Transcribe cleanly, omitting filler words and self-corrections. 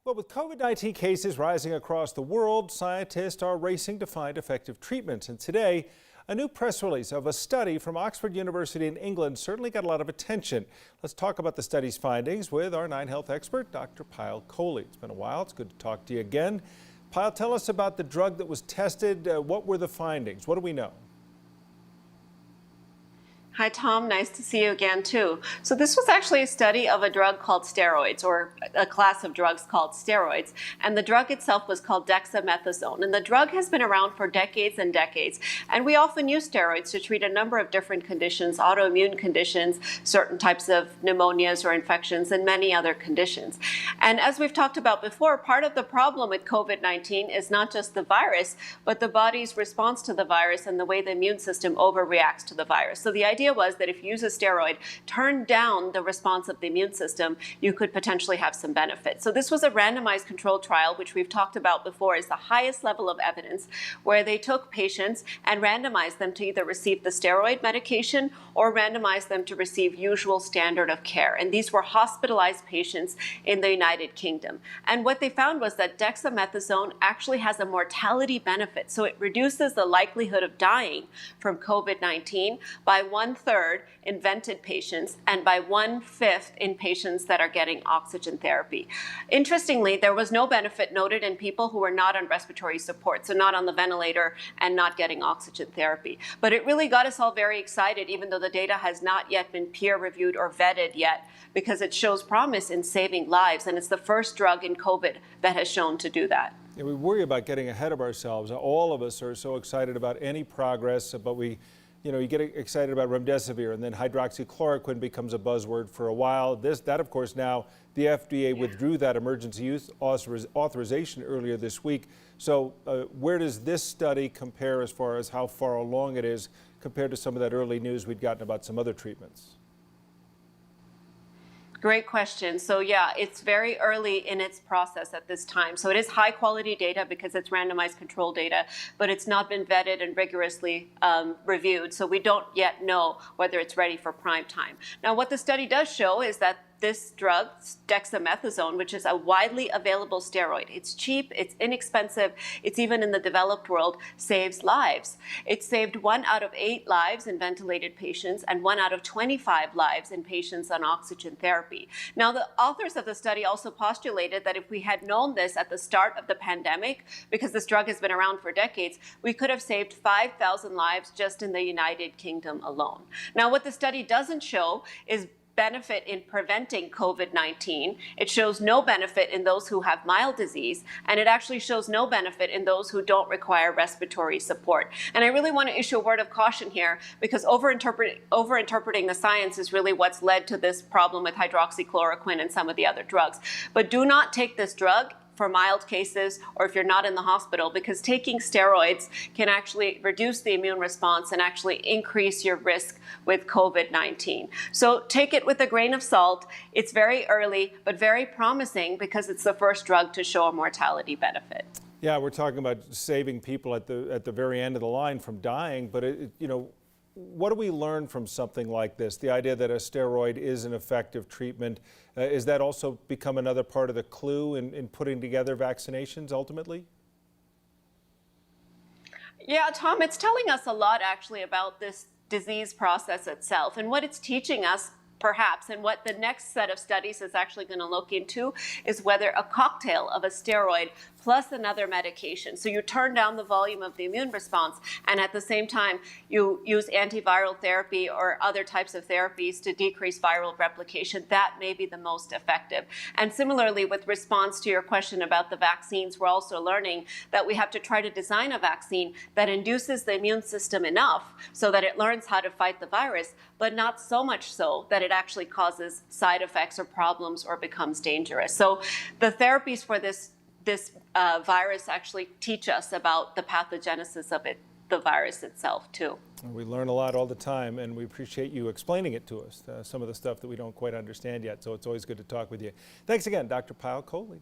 Well, with COVID-19 cases rising across the world, scientists are racing to find effective treatments. And today, a new press release of a study from Oxford University in England certainly got a lot of attention. Let's talk about the study's findings with our 9 Health expert, Dr. Payal Kohli. It's been a while. It's good to talk to you again. Payal, tell us about the drug that was tested. What were the findings? What do we know? Hi, Tom. Nice to see you again, too. So this was actually a study of a drug called steroids, or a class of drugs called steroids. And the drug itself was called dexamethasone. And the drug has been around for decades and decades. And we often use steroids to treat a number of different conditions, autoimmune conditions, certain types of pneumonias or infections, and many other conditions. And as we've talked about before, part of the problem with COVID-19 is not just the virus, but the body's response to the virus and the way the immune system overreacts to the virus. So the idea was that if you use a steroid, turn down the response of the immune system, you could potentially have some benefit. So this was a randomized controlled trial, which we've talked about before is the highest level of evidence, where they took patients and randomized them to either receive the steroid medication or randomized them to receive usual standard of care. And these were hospitalized patients in the United Kingdom. And what they found was that dexamethasone actually has a mortality benefit. So it reduces the likelihood of dying from COVID-19 by 1/3 in vented patients and by 1/5 in patients that are getting oxygen therapy. Interestingly, there was no benefit noted in people who were not on respiratory support, so not on the ventilator and not getting oxygen therapy. But it really got us all very excited, even though the data has not yet been peer-reviewed or vetted yet, because it shows promise in saving lives, and it's the first drug in COVID that has shown to do that. Yeah, we worry about getting ahead of ourselves. All of us are so excited about any progress, but you get excited about remdesivir, and then hydroxychloroquine becomes a buzzword for a while. That of course, now the FDA withdrew that emergency use authorization earlier this week. So where does this study compare as far as how far along it is compared to some of that early news we'd gotten about some other treatments? Great question. So yeah, it's very early in its process at this time. So it is high quality data because it's randomized control data, but it's not been vetted and rigorously reviewed. So we don't yet know whether it's ready for prime time. Now, what the study does show is that this drug, dexamethasone, which is a widely available steroid, it's cheap, it's inexpensive, it's even in the developed world, saves lives. It saved 1 out of 8 lives in ventilated patients and 1 out of 25 lives in patients on oxygen therapy. Now, the authors of the study also postulated that if we had known this at the start of the pandemic, because this drug has been around for decades, we could have saved 5,000 lives just in the United Kingdom alone. Now, what the study doesn't show is benefit in preventing COVID-19. It shows no benefit in those who have mild disease, and it actually shows no benefit in those who don't require respiratory support. And I really want to issue a word of caution here, because overinterpreting the science is really what's led to this problem with hydroxychloroquine and some of the other drugs. But do not take this drug for mild cases or if you're not in the hospital, because taking steroids can actually reduce the immune response and actually increase your risk with COVID-19. So take it with a grain of salt. It's very early, but very promising because it's the first drug to show a mortality benefit. Yeah, we're talking about saving people at the very end of the line from dying, but what do we learn from something like this? The idea that a steroid is an effective treatment, is that also become another part of the clue in putting together vaccinations ultimately? Yeah, Tom, it's telling us a lot actually about this disease process itself, and what it's teaching us perhaps, and what the next set of studies is actually going to look into is whether a cocktail of a steroid plus another medication. So you turn down the volume of the immune response, and at the same time, you use antiviral therapy or other types of therapies to decrease viral replication. That may be the most effective. And similarly, with response to your question about the vaccines, we're also learning that we have to try to design a vaccine that induces the immune system enough so that it learns how to fight the virus, but not so much so that it actually causes side effects or problems or becomes dangerous. So the therapies for this virus actually teach us about the pathogenesis of the virus itself too. We learn a lot all the time, and we appreciate you explaining it to us, some of the stuff that we don't quite understand yet. So it's always good to talk with you. Thanks again, Dr. Payal Kohli.